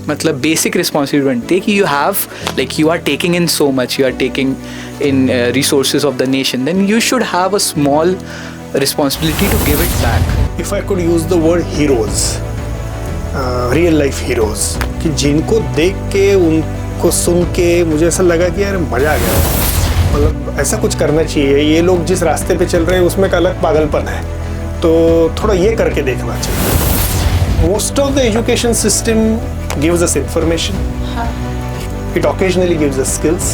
मतलब basic responsibility बनती है कि you have like you are taking in so much, you are taking in resources of the nation, then you should have a small responsibility to give it back. If I could use the word heroes, real life heroes, कि जिनको देख के उनको सुन के मुझे ऐसा लगा कि यार मजा आ गया, मतलब ऐसा कुछ करना चाहिए, ये लोग जिस रास्ते पे चल रहे हैं उसमें एक अलग पागलपन है, तो थोड़ा ये करके देखना चाहिए. Most of the education system gives us information, it occasionally gives us skills,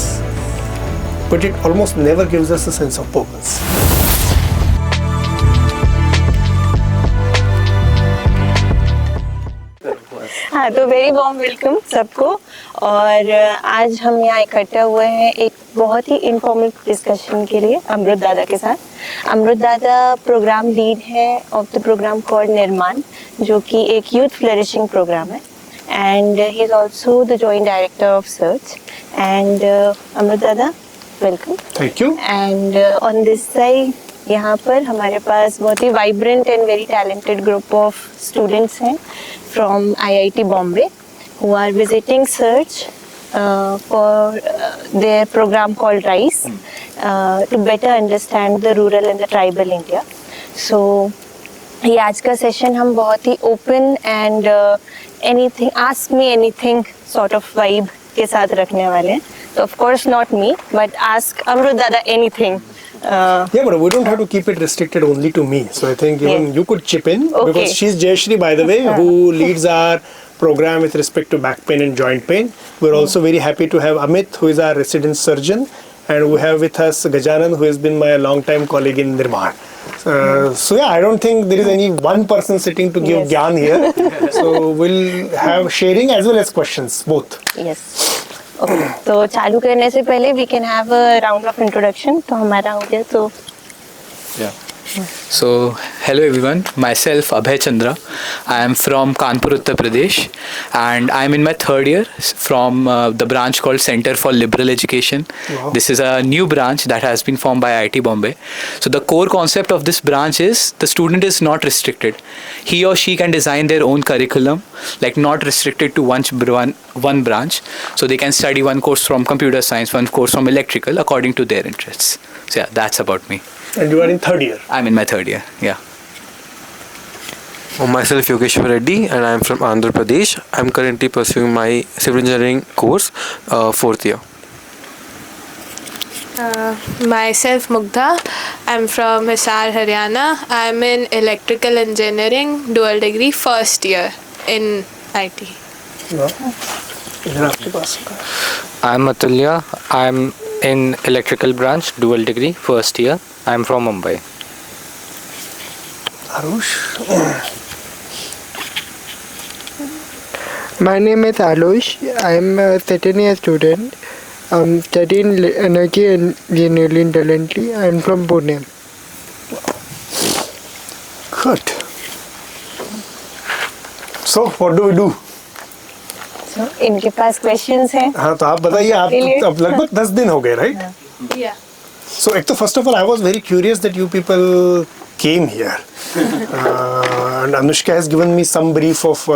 but it almost never gives us a sense of purpose. हाँ, तो वेरी वार्म वेलकम सबको. और आज हम यहाँ इकट्ठे हुए हैं एक बहुत ही इनफॉर्मल डिस्कशन के लिए अमृत दादा के साथ. अमृत दादा प्रोग्राम लीड है of the program called Nirman, जो कि एक यूथ फ्लरिशिंग प्रोग्राम है, and he is also the joint director of search. And Amrit Dada, welcome. Thank you. And on this side यहाँ पर हमारे पास बहुत ही vibrant and very talented group of students हैं from IIT Bombay who are visiting Search for their program called RISE to better understand the rural and the tribal India. So ये आज का सेशन हम बहुत ही open and anything, ask me anything sort of vibe के साथ रखने वाले हैं. So of course not me, but ask Amrut Dada anything. Yeah, but we don't have to keep it restricted only to me. So I think even you could chip in, because she's Jayashri, by the way, who leads our program with respect to back pain and joint pain. We're also very happy to have Amit, who is our resident surgeon, and we have with us Gajanan, who has been my long-time colleague in Nirmaan. So yeah, I don't think there is any one person sitting to give gyan here. So we'll have sharing as well as questions, both. Yes. Okay. तो चालू करने से पहले we can have a round of introduction. तो हमारा हो गया तो. Yeah. So, hello everyone, myself Abhay Chandra. I am from Kanpur, Uttar Pradesh, and I am in my third year from the branch called Center for Liberal Education. Wow. This is a new branch that has been formed by IIT Bombay. So the core concept of this branch is the student is not restricted. He or she can design their own curriculum, like not restricted to one branch. So they can study one course from computer science, one course from electrical, according to their interests. So yeah, that's about me. And you are in third year? I'm in my third year, yeah. Myself Yogeshwar Reddy, and I am from Andhra Pradesh. I am currently pursuing my civil engineering course, fourth year. Myself Mugdha, I am from Hisar, Haryana. I am in electrical engineering dual degree first year in IT. I am Atulya. I am in electrical branch dual degree first year. I am from Mumbai. Arush? My name is Alush. I am a second year student. I'm studying energy engineering currently. I am from Pune. Good. So what do we do? So इनके पास questions हैं. हाँ, तो आप बताइए, आप अब लगभग 10 दिन हो गए, right? Yeah. So, first of all, I was very curious that you people came here. And Anushka has given me some brief of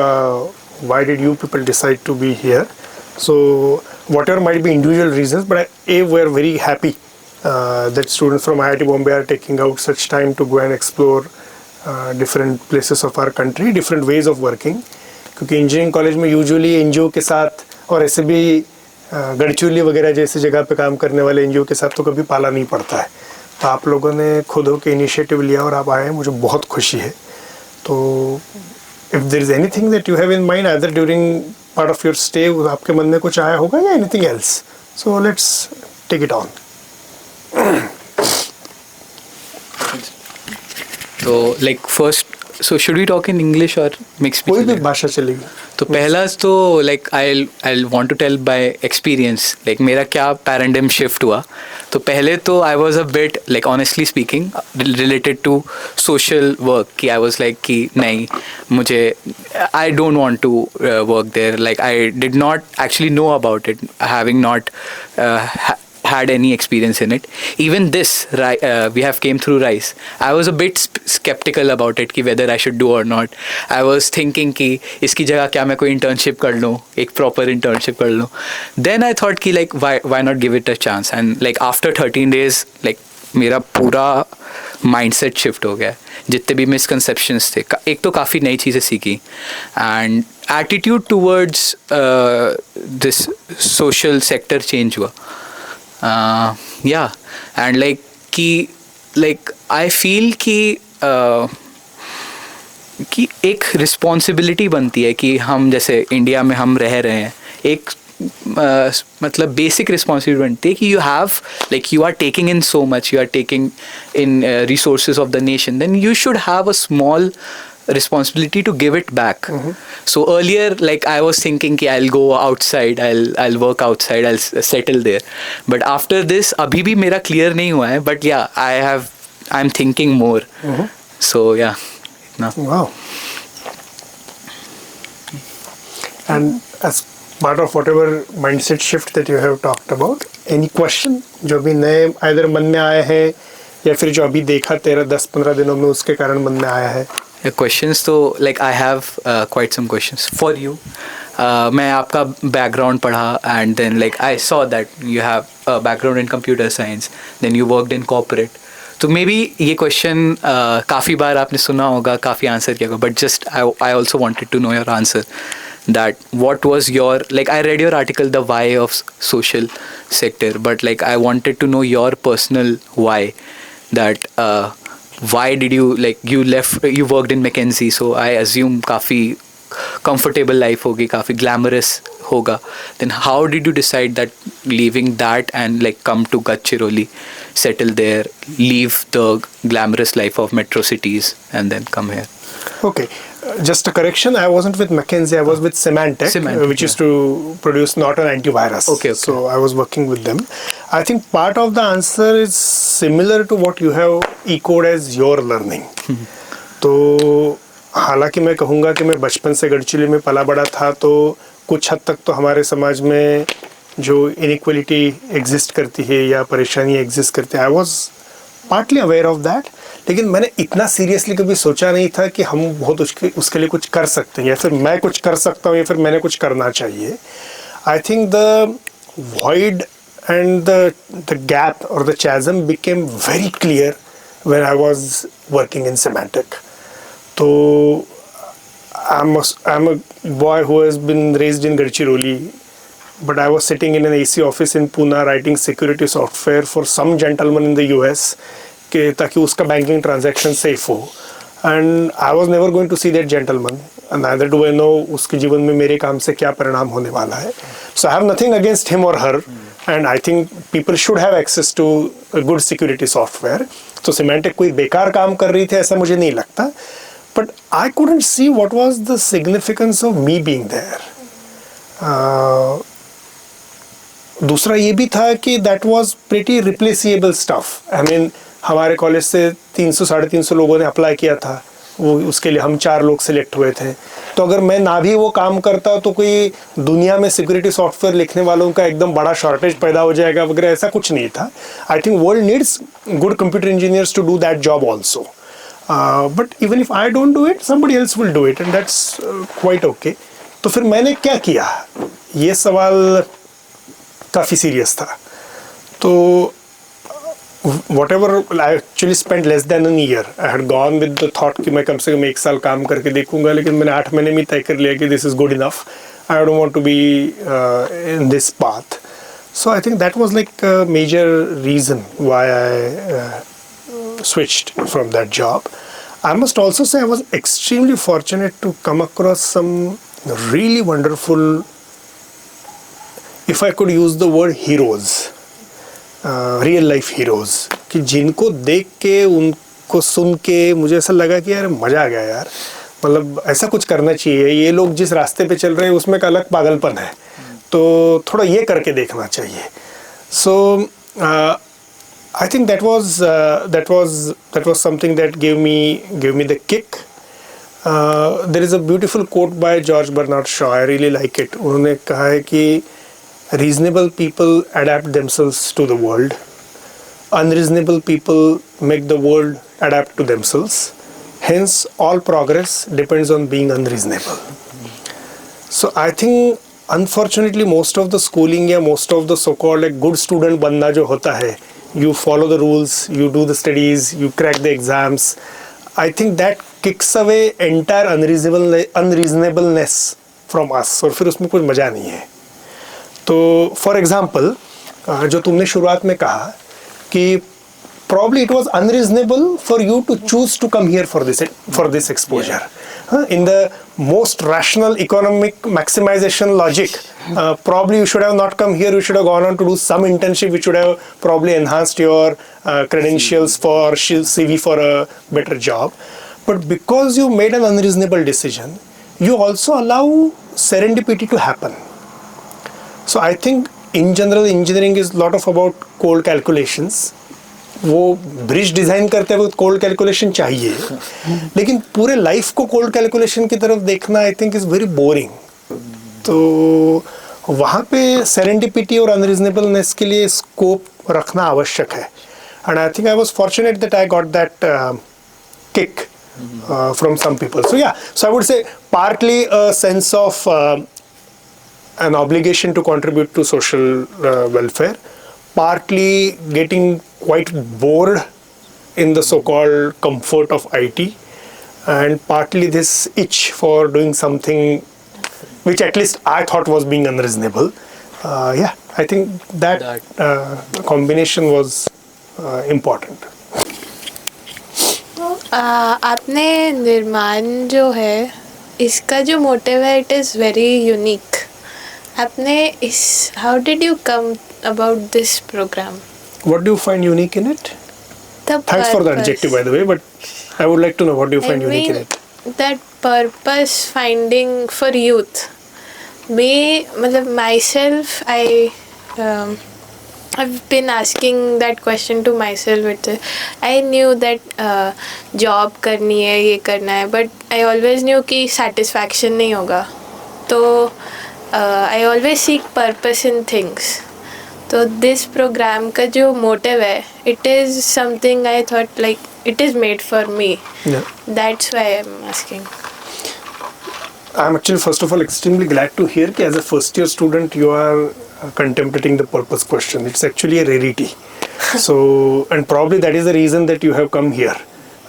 why did you people decide to be here. So, whatever might be individual reasons, but we're very happy that students from IIT Bombay are taking out such time to go and explore different places of our country, different ways of working. क्योंकि engineering college में usually NGO के साथ और ऐसे भी गढ़चिरौली वगैरह जैसे जगह पे काम करने वाले एनजीओ के साथ तो कभी पाला नहीं पड़ता है. तो आप लोगों ने खुद होकर इनिशिएटिव लिया और आप आए, मुझे बहुत खुशी है. तो if there is anything that you have in mind other during part of your stay, आपके मन में कुछ आया होगा या anything else, so let's take it on. तो like first, so should we talk in English or mixed? कोई भी भाषा चलेगी. तो पहला तो like I'll want to tell by experience, like मेरा क्या paradigm shift हुआ. तो पहले तो I was a bit like honestly speaking related to social work कि I was like कि नहीं, मुझे I don't want to work there. Like I did not actually know about it, having not had any experience in it. Even this, we have came through RISE. I was a bit skeptical about it, कि whether I should do or not. I was thinking कि इसकी जगह क्या मैं कोई internship कर लूँ, एक proper internship कर लूँ. Then I thought कि like why not give it a chance, and like after 13 days like मेरा पूरा माइंडसेट शिफ्ट हो गया. जितने भी मिसकंसेप्शंस थे, एक तो काफ़ी नई चीज़ें सीखी, and attitude towards this social sector change हुआ. या एंड लाइक आई फील कि एक रिस्पॉन्सिबिलिटी बनती है कि हम जैसे इंडिया में हम रह रहे हैं, एक मतलब बेसिक रिस्पॉन्सिबिलिटी बनती है कि you have like you are taking in so much, you are taking in resources of the nation, then you should have a small responsibility to give it back. So earlier, like I was thinking कि I'll go outside, I'll work outside, I'll settle there. But after this, अभी भी मेरा clear नहीं हुआ है. But yeah, I'm thinking more. So yeah. No. Wow. And as part of whatever mindset shift that you have talked about, any question जो भी नए either मन में आए हैं या फिर जो अभी देखा तेरा 10-15 दिनों में उसके कारण मन में आया है? Questions तो like I have quite some questions for you. मैं आपका background पढ़ा, and then like I saw that you have a background in computer science, then you worked in corporate. तो मे बी ये क्वेश्चन काफ़ी बार आपने सुना होगा, काफ़ी आंसर किया होगा, but just I also wanted to know your answer. That what was your, like I read your article, the why of social sector, but like I wanted to know your personal why, that why did you, like you worked in McKinsey, so I assume काफ़ी comfortable life होगी, काफ़ी glamorous होगा. Then how did you decide that leaving that and like come to Gadchiroli, settle there, leave the glamorous life of metro cities and then come here? Okay, just a correction. I wasn't with McKinsey. I was with Symantec, which used to produce Norton antivirus. Okay. So I was working with them. I think part of the answer is similar to what you have echoed as your learning. तो हालांकि मैं कहूँगा कि मैं बचपन से गढ़चिली में पला बड़ा था, तो कुछ हद तक तो हमारे समाज में जो इनइक्वलिटी एग्जिस्ट करती है या परेशानी एग्जिस्ट करती है, I was partly aware of that. लेकिन मैंने इतना सीरियसली कभी सोचा नहीं था कि हम बहुत उसके लिए कुछ कर सकते हैं, या फिर मैं कुछ कर सकता हूँ, या फिर मैंने कुछ करना चाहिए. I think the void and the gap or the chasm became very clear when I was working in Symantec. So I'm a boy who has been raised in Gadchiroli, but I was sitting in an AC office in Pune writing security software for some gentleman in the US कि ताकि उसका banking transaction safe हो. And I was never going to see that gentleman, and neither do I know उसके जीवन में मेरे काम से क्या परिणाम होने वाला है. So I have nothing against him or her, and I think people should have access to a good security software. So Symantec कोई बेकार काम कर रही थी ऐसा मुझे नहीं लगता, but I couldn't see what was the significance of me being there. दूसरा ये भी था कि that was pretty replaceable stuff. I mean हमारे कॉलेज से 300-350 लोगों ने अप्लाई किया था, वो उसके लिए हम 4 लोग सिलेक्ट हुए थे. तो अगर मैं ना भी वो काम करता तो कोई दुनिया में सिक्योरिटी सॉफ्टवेयर लिखने वालों का एकदम बड़ा शॉर्टेज पैदा हो जाएगा वगैरह, ऐसा कुछ नहीं था. I think world needs good computer engineers to do that job also, but even if I don't do it somebody else will do it, and that's quite okay. तो फिर मैंने क्या किया, ये सवाल काफ़ी सीरियस था. तो whatever, I actually spent less than a year. I had gone with the thought कि मैं कम से कम 1 साल काम करके देखूंगा, लेकिन मैंने 8 महीने में तय कर लिया कि this is good enough. I don't want to be in this path. So I think that was like a major reason why I switched from that job. I must also say I was extremely fortunate to come across some really wonderful, if I could use the word, heroes. Real life heroes, कि जिनको देख के उनको सुन के मुझे ऐसा लगा कि यार मज़ा आ गया यार, मतलब ऐसा कुछ करना चाहिए. ये लोग जिस रास्ते पे चल रहे हैं उसमें एक अलग पागलपन है, तो थोड़ा ये करके देखना चाहिए. So I think that was something that gave me the kick. There is a beautiful quote by George Bernard Shaw. I really like it. उन्होंने कहा है कि reasonable people adapt themselves to the world. Unreasonable people make the world adapt to themselves. Hence, all progress depends on being unreasonable. So I think, unfortunately, most of the schooling या most of the so-called like good student बनना जो होता है, you follow the rules, you do the studies, you crack the exams. I think that kicks away entire unreasonableness from us. और फिर उसमें कोई मजा नहीं है. तो for example, जो तुमने शुरुआत में कहा कि probably it was unreasonable for you to choose to come here for this exposure. In the most rational economic maximization logic, probably you should have not come here. You should have gone on to do some internship which would have probably enhanced your credentials for CV for a better job. But because you made an unreasonable decision, you also allow serendipity to happen. So I think in general engineering is a lot of about cold calculations. वो bridge design करते वक्त cold calculation चाहिए, लेकिन पूरे life को cold calculation की तरफ देखना I think is very boring. तो वहाँ पे सेरेंडिपिटी और अनरीजनेबलनेस के लिए स्कोप रखना आवश्यक है. And I think I was fortunate that I got that kick from some people. So yeah, so I would say partly a sense of an obligation to contribute to social welfare, partly getting quite bored in the so-called comfort of IT, and partly this itch for doing something which at least I thought was being unreasonable. Yeah, I think that combination was important. आपने निर्माण जो है इसका जो motive है it is very unique. आपने इस how did you come about this programme? What do you find unique in it? Thanks for the adjective, by the way, but I would like to know what do you find unique in it? That purpose finding for youth. Me, myself, I've been asking that question to myself. I knew that job करनी है, ये करना है, but I always knew कि satisfaction नहीं होगा. तो I always seek purpose in things. तो दिस प्रोग्राम का जो मोटिव है it is something I thought like it is made for me. That's why I am asking. I am actually first of all extremely glad to hear कि as a first year student you are contemplating the purpose question. It's actually a rarity. So and probably that is the reason that you have come here.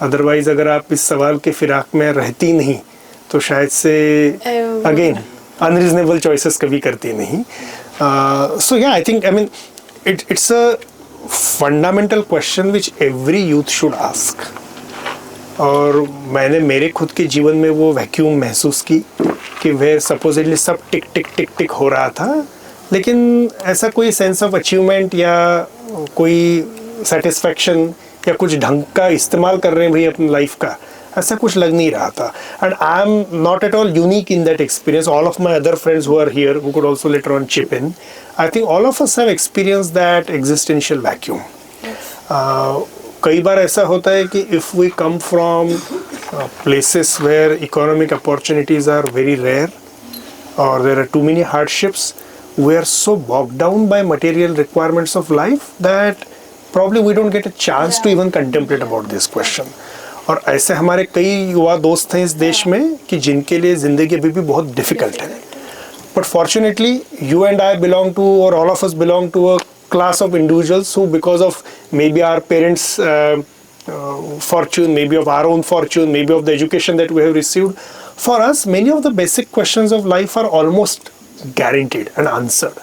Otherwise अगर आप इस सवाल के फिराक में रहती नहीं तो शायद से again unreasonable choices कभी करती नहीं. So yeah, I think, I mean, it's a fundamental question which every youth should ask. और मैंने मेरे खुद के जीवन में वो वैक्यूम महसूस की कि where supposedly सब टिक टिक टिक टिक हो रहा था, लेकिन ऐसा कोई सेंस ऑफ अचीवमेंट या कोई सेटिस्फैक्शन या कुछ ढंग का इस्तेमाल कर रहे हैं भाई अपनी लाइफ का, ऐसा कुछ लग नहीं रहा था. And I am not at all unique in that experience. All of my other friends who are here who could also later on chip in, I think all of us have experience that existential vacuum. कई बार ऐसा होता है कि if we come from places where economic opportunities are very rare और there are too many hardships, we are so bogged down by material requirements of life that probably we don't get a chance to even contemplate about this question. और ऐसे हमारे कई युवा दोस्त हैं इस देश में कि जिनके लिए ज़िंदगी अभी भी बहुत डिफ़िकल्ट है. But fortunately, you and I belong to, or all of us belong to, a class of individuals who, because of maybe our parents' fortune, maybe of our own fortune, maybe of the education that we have received, for us, many of the basic questions of life are almost guaranteed and answered.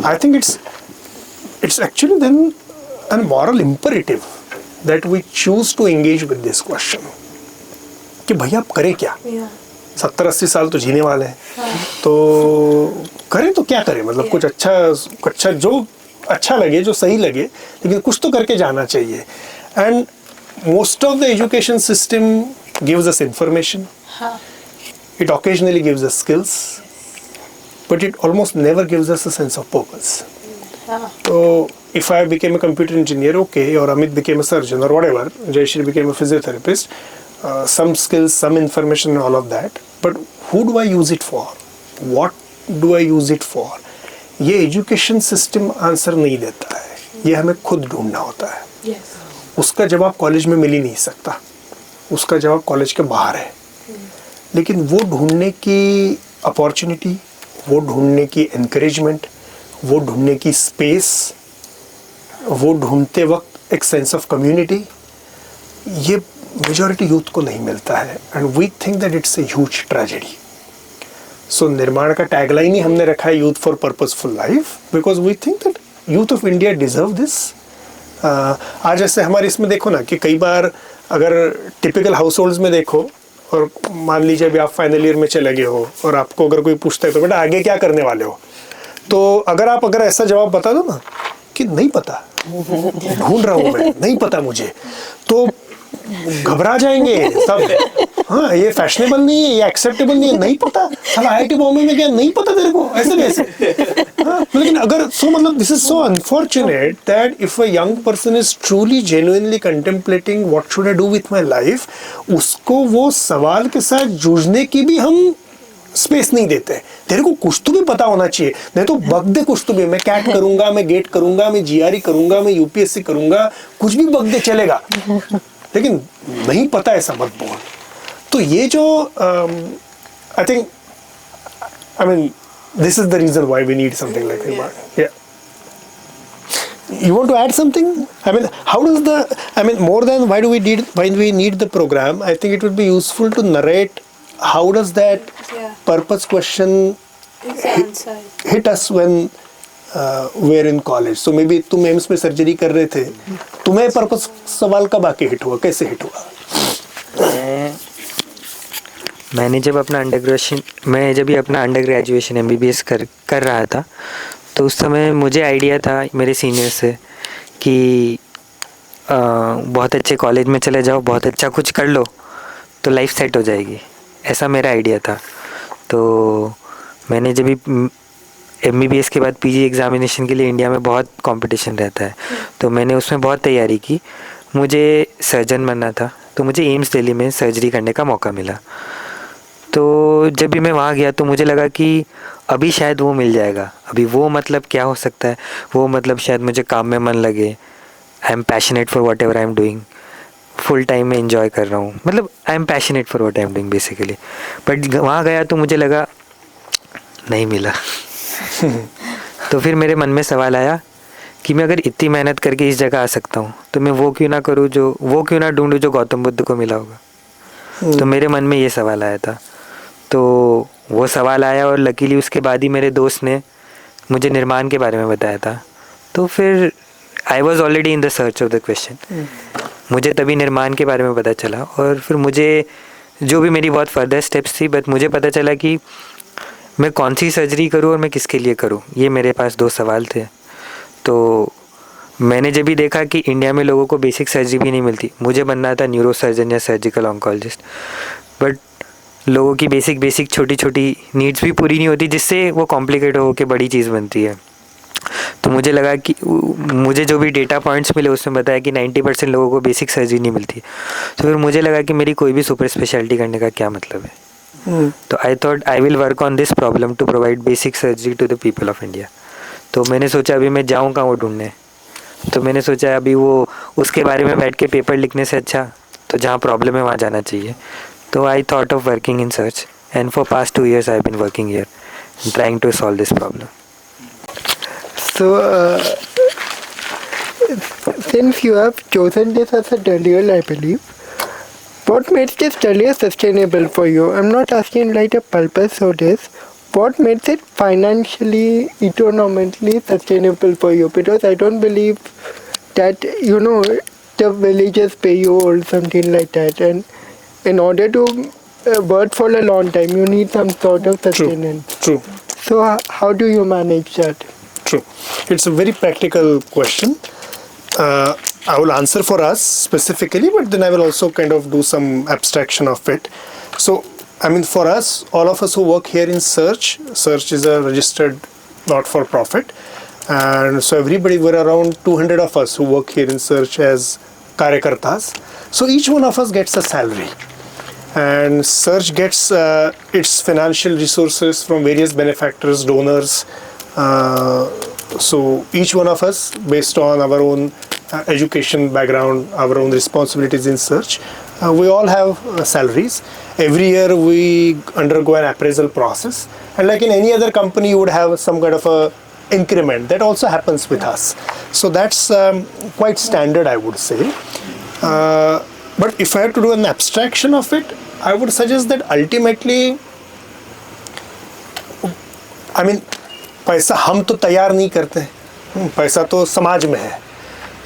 I think it's actually then a moral imperative that we choose to engage with this question. कि भैया आप करें क्या? 70-80 साल तो जीने वाले हैं, तो करें तो क्या करें, मतलब कुछ अच्छा जो अच्छा लगे, जो सही लगे, लेकिन कुछ तो करके जाना चाहिए. And most of the education system gives us information. It occasionally gives us skills, but it almost never gives us a sense of purpose. So if I became a computer engineer, okay, or Amit became a surgeon or whatever, Jayashree became a physiotherapist, some skills, some information and all of that, but who do I use it for? What do I use it for? ये education system answer नहीं देता है, ये हमें खुद ढूंढना होता है। उसका जवाब कॉलेज में मिल ही नहीं सकता, उसका जवाब कॉलेज के बाहर है। लेकिन वो ढूंढने की अपॉर्चुनिटी, वो ढूंढने की एनकरेजमेंट, वो ढूंढने की स्पेस, वो ढूंढते वक्त एक सेंस ऑफ कम्युनिटी, ये मेजॉरिटी यूथ को नहीं मिलता है। And we think that it's a huge tragedy. So Nirman का टैगलाइन ही हमने रखा है youth for purposeful life, because we think that youth of India deserve this. आज ऐसे हमारे इसमें देखो ना कि कई बार अगर टिपिकल हाउस होल्ड्स में देखो, और मान लीजिए अभी आप फाइनल ईयर में चले गए हो और आपको अगर कोई पूछता है तो बेटा आगे क्या करने वाले हो, तो अगर ऐसा जवाब बता दो ना कि नहीं पता, ढूंढ रहा हूँ मैं, नहीं पता मुझे, तो घबरा जाएंगे सब। हाँ, ये फैशनेबल नहीं है, ये एक्सेप्टेबल नहीं है, नहीं पता, साला IIT बॉम्बे में क्या नहीं पता तेरे को, ऐसे कैसे? हाँ, लेकिन अगर मतलब this is so unfortunate that if a young person is truly genuinely contemplating what should I do with my life, उसको वो सवाल के साथ जूझने की भी हम स्पेस नहीं देते। तेरे को कुछ तो भी पता होना चाहिए, नहीं तो बग दे कुछ तो भी, मैं कैट करूंगा, मैं गेट करूंगा, मैं GRE करूंगा, मैं UPSC करूंगा, कुछ भी बग दे चलेगा, लेकिन नहीं पता ऐसा मत बोल। तो ये जो I think, I mean this is the reason why we need something like Nirmaan. या you want to add something? I mean, how does more than why we need the program, I think it would be useful to narrate how does that purpose question hit us when we are in college. So maybe तुम AIIMS में surgery कर रहे थे, तुम्हें purpose सवाल कब आके hit हुआ, कैसे हिट हुआ? मैंने जब अपना अंडर ग्रेजुएशन MBBS कर रहा था, तो उस समय मुझे आइडिया था मेरे सीनियर से कि बहुत अच्छे कॉलेज में चले जाओ, बहुत अच्छा कुछ कर लो तो लाइफ सेट हो जाएगी, ऐसा मेरा आइडिया था। तो मैंने जब भी MBBS के बाद PG एग्ज़ामिनेशन के लिए इंडिया में बहुत कंपटीशन रहता है, तो मैंने उसमें बहुत तैयारी की। मुझे सर्जन बनना था, तो मुझे एम्स दिल्ली में सर्जरी करने का मौका मिला। तो जब भी मैं वहाँ गया तो मुझे लगा कि अभी शायद वो मिल जाएगा। अभी वो मतलब क्या हो सकता है, वो मतलब शायद मुझे काम में मन लगे, I am passionate for what ever I am doing, full time में इंजॉय कर रहा हूँ, मतलब I am passionate for what I am doing basically. But वहाँ गया तो मुझे लगा नहीं मिला। तो फिर मेरे मन में सवाल आया कि मैं अगर इतनी मेहनत करके इस जगह आ सकता हूँ, तो मैं वो क्यों ना ढूंढूँ जो गौतम बुद्ध को मिला होगा। तो मेरे मन में ये सवाल आया था, तो वो सवाल आया और लकीली उसके बाद ही मेरे दोस्त ने मुझे निर्माण के बारे में बताया था। तो फिर I was already in the search of the question, मुझे तभी निर्माण के बारे में पता चला। और फिर मुझे जो भी मेरी बहुत फर्दर स्टेप्स थी, बट मुझे पता चला कि मैं कौन सी सर्जरी करूँ और मैं किसके लिए करूँ, ये मेरे पास 2 सवाल थे। तो मैंने जब भी देखा कि इंडिया में लोगों को बेसिक सर्जरी भी नहीं मिलती, मुझे बनना था न्यूरो सर्जन या सर्जिकल ऑन्कोलॉजिस्ट, बट लोगों की बेसिक छोटी छोटी नीड्स भी पूरी नहीं होती, जिससे वो कॉम्प्लिकेट हो के बड़ी चीज़ बनती है। तो मुझे लगा कि मुझे जो भी डेटा पॉइंट्स मिले उसमें बताया कि 90% लोगों को बेसिक सर्जरी नहीं मिलती। तो फिर मुझे लगा कि मेरी कोई भी सुपर स्पेशलिटी करने का क्या मतलब है। तो I thought I will work on this problem to provide basic surgery to the people of India. तो मैंने सोचा अभी मैं जाऊँ कहाँ वो ढूंढने, तो मैंने सोचा अभी वो उसके बारे में बैठ के पेपर लिखने से अच्छा तो जहाँ प्रॉब्लम है वहाँ जाना चाहिए। तो I thought of working in search, and for past 2 years I have been working here trying to solve this problem. So, since you have chosen this as a career, I believe, what makes this career sustainable for you? I'm not asking like a purpose or this. What makes it financially, economically sustainable for you? Because I don't believe that, the villages pay you or something like that. And in order to work for a long time, you need some sort of sustenance. True. So, how do you manage that? True. It's a very practical question. I will answer for us specifically, but then I will also kind of do some abstraction of it. So, I mean, for us, all of us who work here in Search is a registered not-for-profit. And so everybody, we're around 200 of us who work here in Search as Karyakartas. So each one of us gets a salary. And Search gets its financial resources from various benefactors, donors, So each one of us, based on our own education background, our own responsibilities in search, we all have salaries. Every year we undergo an appraisal process, and like in any other company, you would have some kind of a increment. That also happens with us. So that's quite standard, I would say. But if I had to do an abstraction of it, I would suggest that ultimately, I mean, पैसा हम तो तैयार नहीं करते, पैसा तो समाज में है,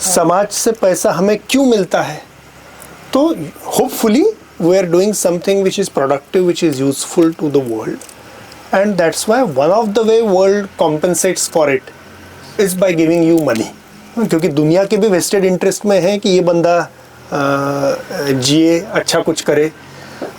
समाज से पैसा हमें क्यों मिलता है? तो hopefully we are doing something which is productive, which is useful to the world, and that's why one of the way world compensates for it is by giving you money. क्योंकि दुनिया के भी वेस्टेड इंटरेस्ट में है कि ये बंदा जिए, अच्छा कुछ करे.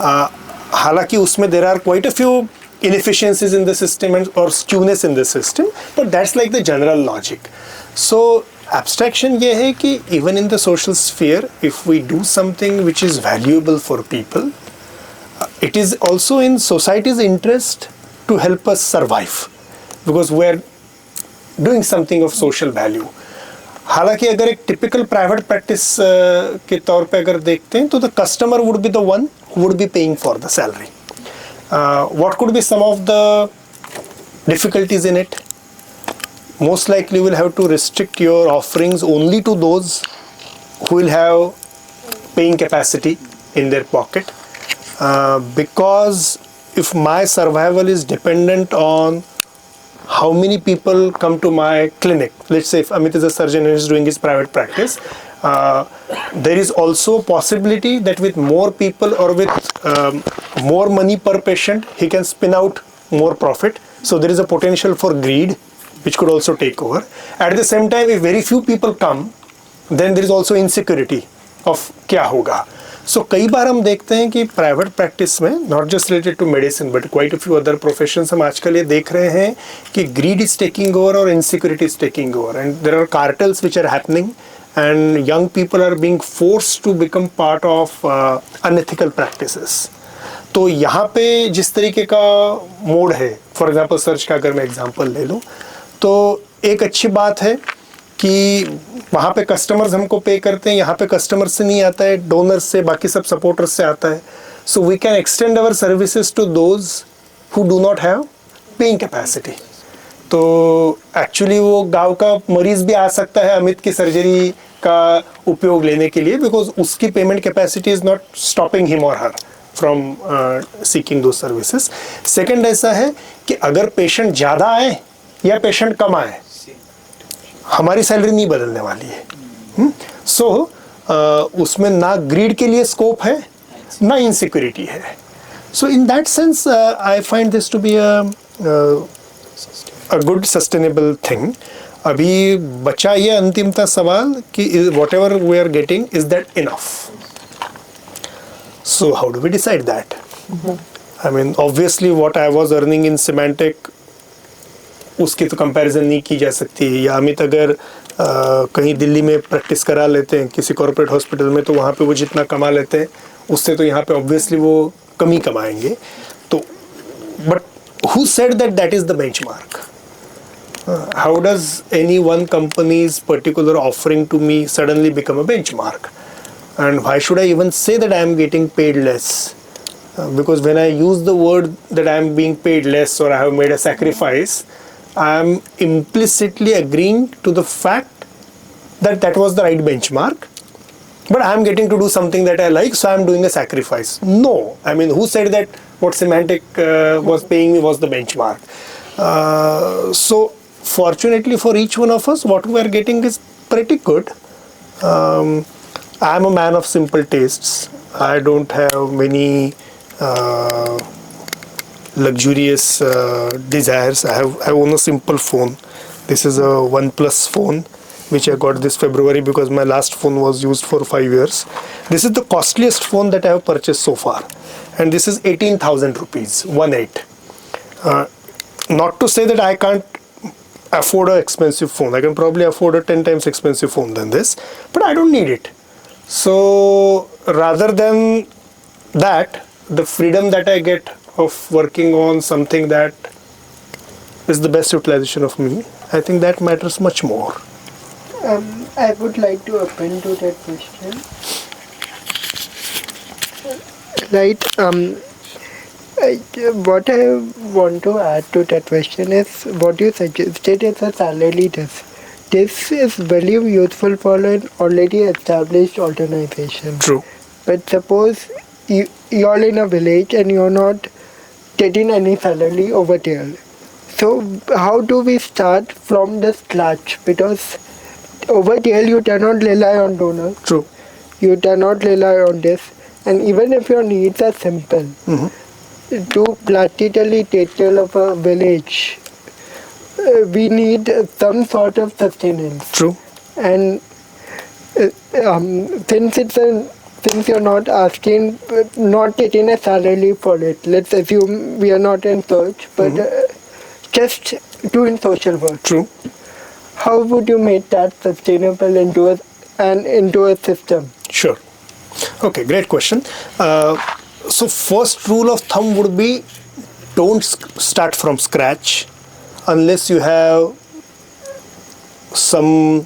हालांकि उसमें there are quite a few inefficiencies in the system and or skewness in the system, but that's like the general logic. So abstraction ये है कि even in the social sphere, if we do something which is valuable for people, it is also in society's interest to help us survive, because we are doing something of social value. हालांकि अगर एक typical private practice के तौर पे अगर देखते हैं तो the customer would be the one who would be paying for the salary. What could be some of the difficulties in it? Most likely you will have to restrict your offerings only to those who will have paying capacity in their pocket, because if my survival is dependent on how many people come to my clinic, let's say if Amit is a surgeon and is doing his private practice, there is also possibility that with more people or with more money per patient, he can spin out more profit. So there is a potential for greed, which could also take over. At the same time, if very few people come, then there is also insecurity of क्या होगा. So कई बार हम देखते हैं कि private practice में, not just related to medicine but quite a few other professions, हम आजकल ये देख रहे हैं कि ग्रीड इज टेकिंग ओवर और insecurity is taking over, and there are cartels which are happening, and young people are being forced to become part of unethical practices. तो यहाँ पे जिस तरीके का मोड है, फॉर एग्जांपल सर्च का अगर मैं एग्जांपल ले लूँ, तो एक अच्छी बात है कि वहाँ पे कस्टमर्स हमको पे करते हैं, यहाँ पे कस्टमर से नहीं आता है, डोनर्स से, बाकी सब सपोर्टर्स से आता है. So we can extend our services to those who do not have paying capacity. तो एक्चुअली वो गांव का मरीज भी आ सकता है अमित की सर्जरी का उपयोग लेने के लिए, बिकॉज उसकी payment capacity is not stopping him और हर फ्रॉम सीकिंग दो सर्विसेज. सेकंड ऐसा है कि अगर पेशेंट ज़्यादा आए या पेशेंट कम आए, हमारी सैलरी नहीं बदलने वाली है. सो उसमें ना ग्रीड के लिए स्कोप है, ना इनसिक्योरिटी है. So in that sense I find this to be a good sustainable thing. अभी बचा ये अंतिमता सवाल कि whatever we are getting, is that enough? So how do we decide that? I mean, obviously what I was earning in Symantec, उसकी तो comparison नहीं की जा सकती. या अमित अगर कहीं दिल्ली में प्रैक्टिस करा लेते हैं किसी कॉर्पोरेट हॉस्पिटल में, तो वहाँ पे वो जितना कमा लेते हैं उससे तो यहाँ पे ऑब्वियसली वो कम ही कमाएंगे. तो but who said that that is the benchmark? How does any one company's particular offering to me suddenly become a benchmark? And why should I even say that I am getting paid less? Because when I use the word that I am being paid less or I have made a sacrifice, I am implicitly agreeing to the fact that that was the right benchmark. But I am getting to do something that I like, so I am doing a sacrifice. No, I mean, who said that what Symantec was paying me was the benchmark? So fortunately for each one of us, what we are getting is pretty good. I am a man of simple tastes. I don't have many luxurious desires. I own a simple phone. This is a OnePlus phone, which I got this February because my last phone was used for 5 years. This is the costliest phone that I have purchased so far, and this is 18,000 rupees, 18. Not to say that I can't afford an expensive phone. I can probably afford a 10 times expensive phone than this, but I don't need it. So rather than that, the freedom that I get of working on something that is the best utilization of me. I think that matters much more. I would like to append to that question. Right. What I want to add to that question is what you suggested is a salary test. This is very useful for an already established organization. True. But suppose you're in a village and you're not getting any salary over there. So how do we start from the scratch? Because over there you cannot rely on donors. True. You cannot rely on this. And even if your needs are simple, to practically take care of a village, we need some sort of sustenance. True. And since you're not asking, not getting a salary for it, let's assume we are not in search, but just doing social work. True. How would you make that sustainable into a system? Sure. Okay, great question. So first rule of thumb would be don't start from scratch unless you have some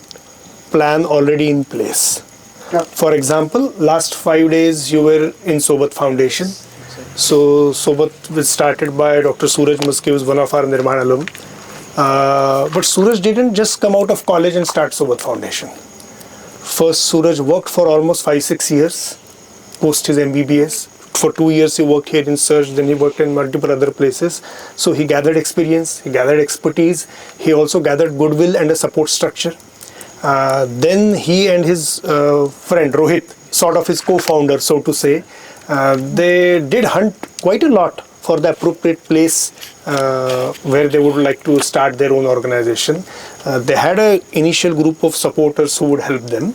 plan already in place. Yeah. For example, last 5 days you were in Sobat Foundation. So Sobat was started by Dr. Suraj Muski, who is one of our Nirman alum. But Suraj didn't just come out of college and start Sobat Foundation. First, Suraj worked for almost 5-6 years post his MBBS. For 2 years he worked here in Search, then he worked in multiple other places. So he gathered experience, he gathered expertise, he also gathered goodwill and a support structure. Then he and his friend Rohit, sort of his co-founder, so to say, they did hunt quite a lot for the appropriate place where they would like to start their own organization. They had an initial group of supporters who would help them.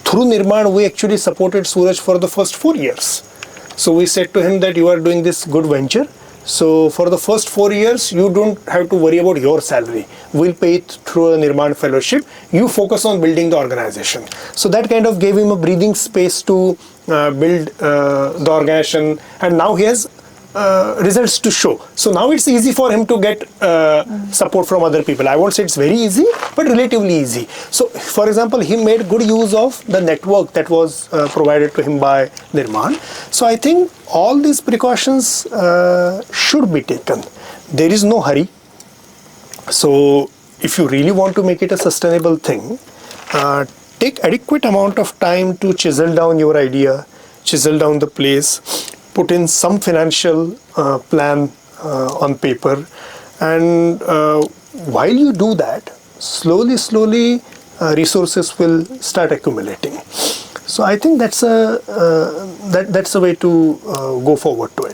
Through Nirman, we actually supported Suraj for the first 4 years. So we said to him that you are doing this good venture. So for the first 4 years, you don't have to worry about your salary. We'll pay it through a Nirman fellowship. You focus on building the organization. So that kind of gave him a breathing space to build the organization. And now he has results to show. So now it's easy for him to get support from other people. I won't say it's very easy, but relatively easy. So for example, he made good use of the network that was provided to him by Nirman. So I think all these precautions should be taken. There is no hurry. So if you really want to make it a sustainable thing, take adequate amount of time to chisel down your idea, chisel down the place, put in some financial plan on paper, and while you do that, slowly resources will start accumulating. So I think that's a way to go forward to it.